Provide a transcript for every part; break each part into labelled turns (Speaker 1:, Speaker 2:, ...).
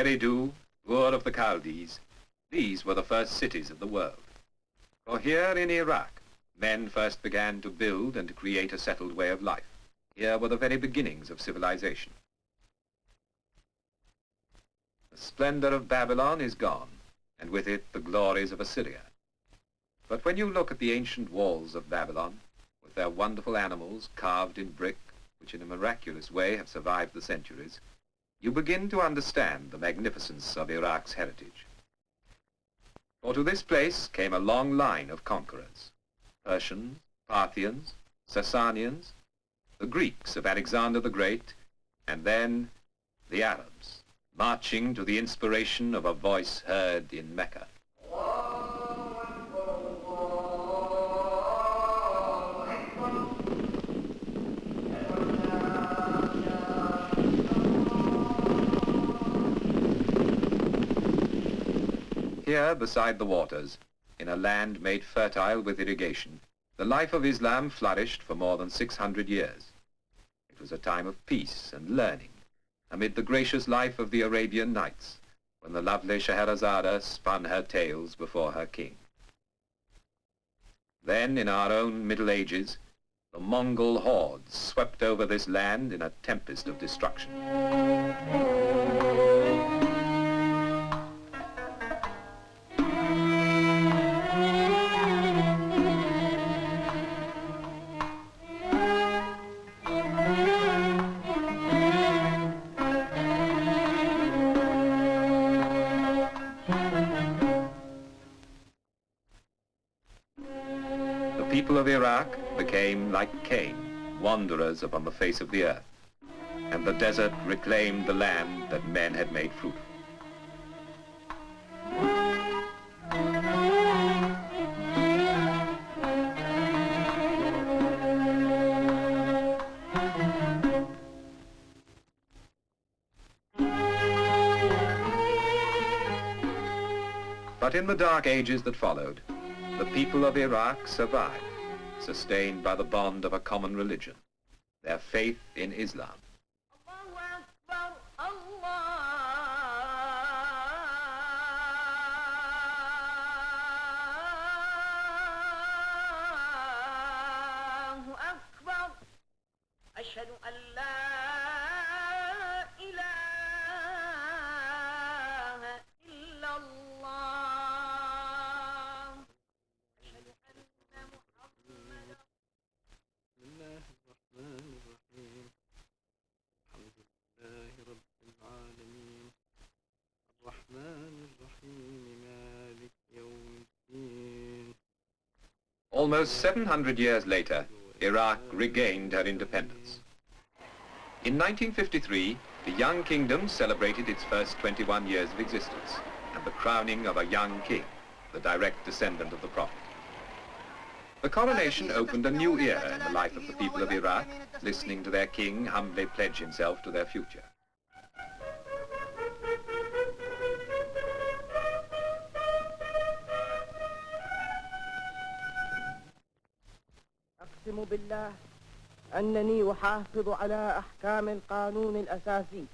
Speaker 1: Eridu, Ur of the Chaldees, these were the first cities of the world. For here in Iraq, men first began to build and to create a settled way of life. Here were the very beginnings of civilization. The splendor of Babylon is gone, and with it the glories of Assyria. But when you look at the ancient walls of Babylon, with their wonderful animals carved in brick, which in a miraculous way have survived the centuries, you begin to understand the magnificence of Iraq's heritage. For to this place came a long line of conquerors: Persians, Parthians, Sasanians, the Greeks of Alexander the Great, and then the Arabs, marching to the inspiration of a voice heard in Mecca. Here, beside the waters, in a land made fertile with irrigation, the life of Islam flourished for more than 600 years. It was a time of peace and learning, amid the gracious life of the Arabian Nights, when the lovely Scheherazade spun her tales before her king. Then, in our own Middle Ages, the Mongol hordes swept over this land in a tempest of destruction. The people of Iraq became like Cain, wanderers upon the face of the earth, and the desert reclaimed the land that men had made fruitful. But in the dark ages that followed, the people of Iraq survived, sustained by the bond of a common religion, their faith in Islam. Almost 700 years later, Iraq regained her independence. In 1953, the young kingdom celebrated its first 21 years of existence, and the crowning of a young king, the direct descendant of the Prophet. The coronation opened a new era in the life of the people of Iraq, listening to their king humbly pledge himself to their future.
Speaker 2: أقسم بالله أنني أحافظ على أحكام القانون الأساسي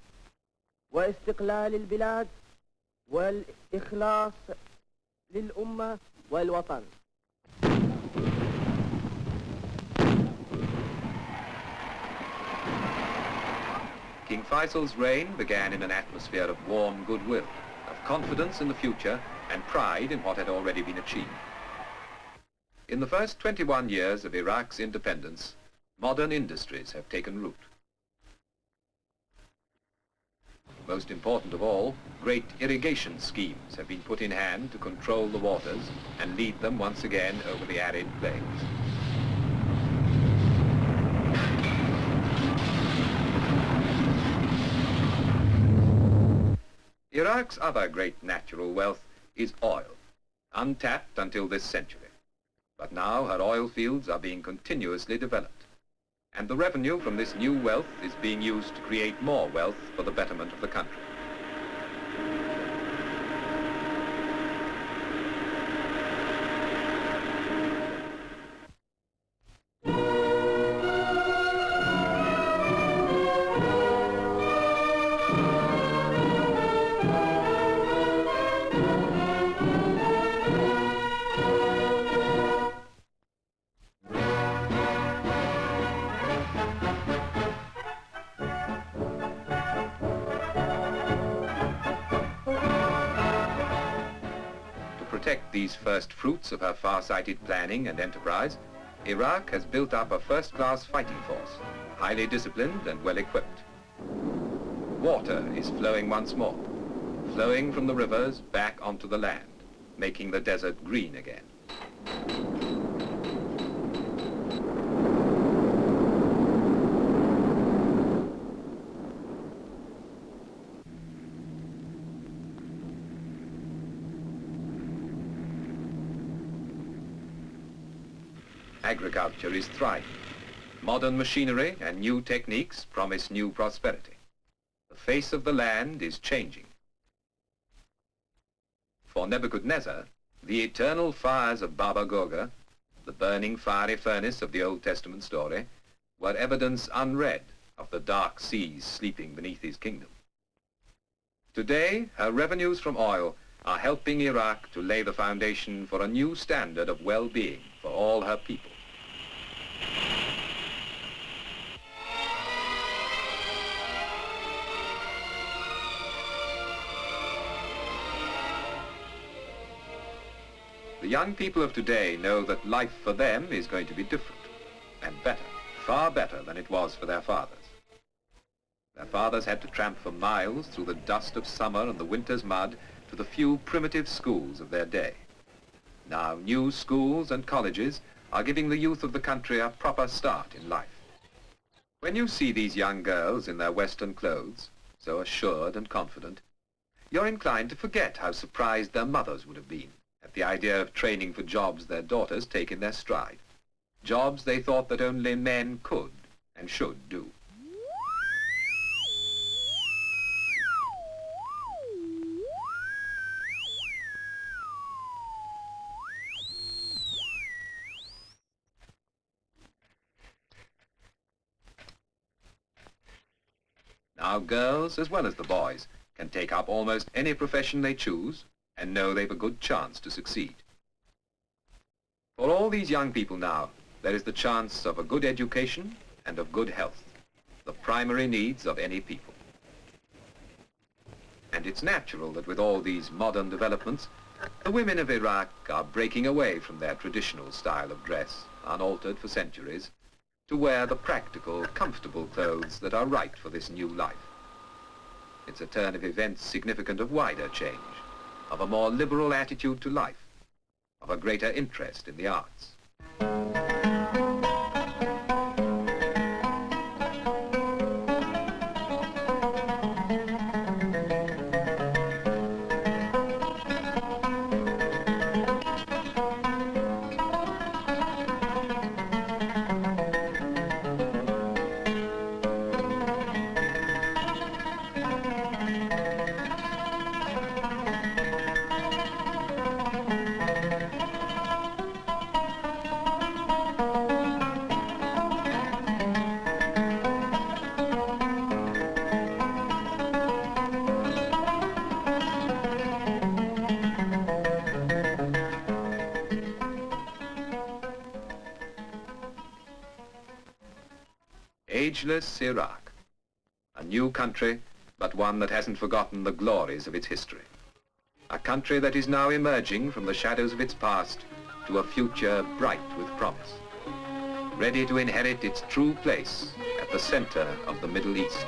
Speaker 2: واستقلال البلاد والإخلاص للأمة والوطن.
Speaker 1: King Faisal's reign began in an atmosphere of warm goodwill, of confidence in the future and pride in what had already been achieved. In the first 21 years of Iraq's independence, modern industries have taken root. Most important of all, great irrigation schemes have been put in hand to control the waters and lead them once again over the arid plains. Iraq's other great natural wealth is oil, untapped until this century. But now her oil fields are being continuously developed, and the revenue from this new wealth is being used to create more wealth for the betterment of the country. protect these first fruits of her far-sighted planning and enterprise, Iraq has built up a first-class fighting force, highly disciplined and well-equipped. Water is flowing once more, flowing from the rivers back onto the land, making the desert green again. Agriculture is thriving. Modern machinery and new techniques promise new prosperity. The face of the land is changing. For Nebuchadnezzar, the eternal fires of Baba Goga, the burning fiery furnace of the Old Testament story, were evidence unread of the dark seas sleeping beneath his kingdom. Today, her revenues from oil are helping Iraq to lay the foundation for a new standard of well-being for all her people. The young people of today know that life for them is going to be different and better, far better than it was for their fathers. Their fathers had to tramp for miles through the dust of summer and the winter's mud to the few primitive schools of their day. Now new schools and colleges are giving the youth of the country a proper start in life. When you see these young girls in their Western clothes, so assured and confident, you're inclined to forget how surprised their mothers would have been at the idea of training for jobs their daughters take in their stride, jobs they thought that only men could and should do. Now girls, as well as the boys, can take up almost any profession they choose and know they've a good chance to succeed. For all these young people now, there is the chance of a good education and of good health, the primary needs of any people. And it's natural that with all these modern developments, the women of Iraq are breaking away from their traditional style of dress, unaltered for centuries, to wear the practical, comfortable clothes that are right for this new life. It's a turn of events significant of wider change, of a more liberal attitude to life, of a greater interest in the arts. Ageless Iraq, a new country, but one that hasn't forgotten the glories of its history. A country that is now emerging from the shadows of its past to a future bright with promise, ready to inherit its true place at the center of the Middle East.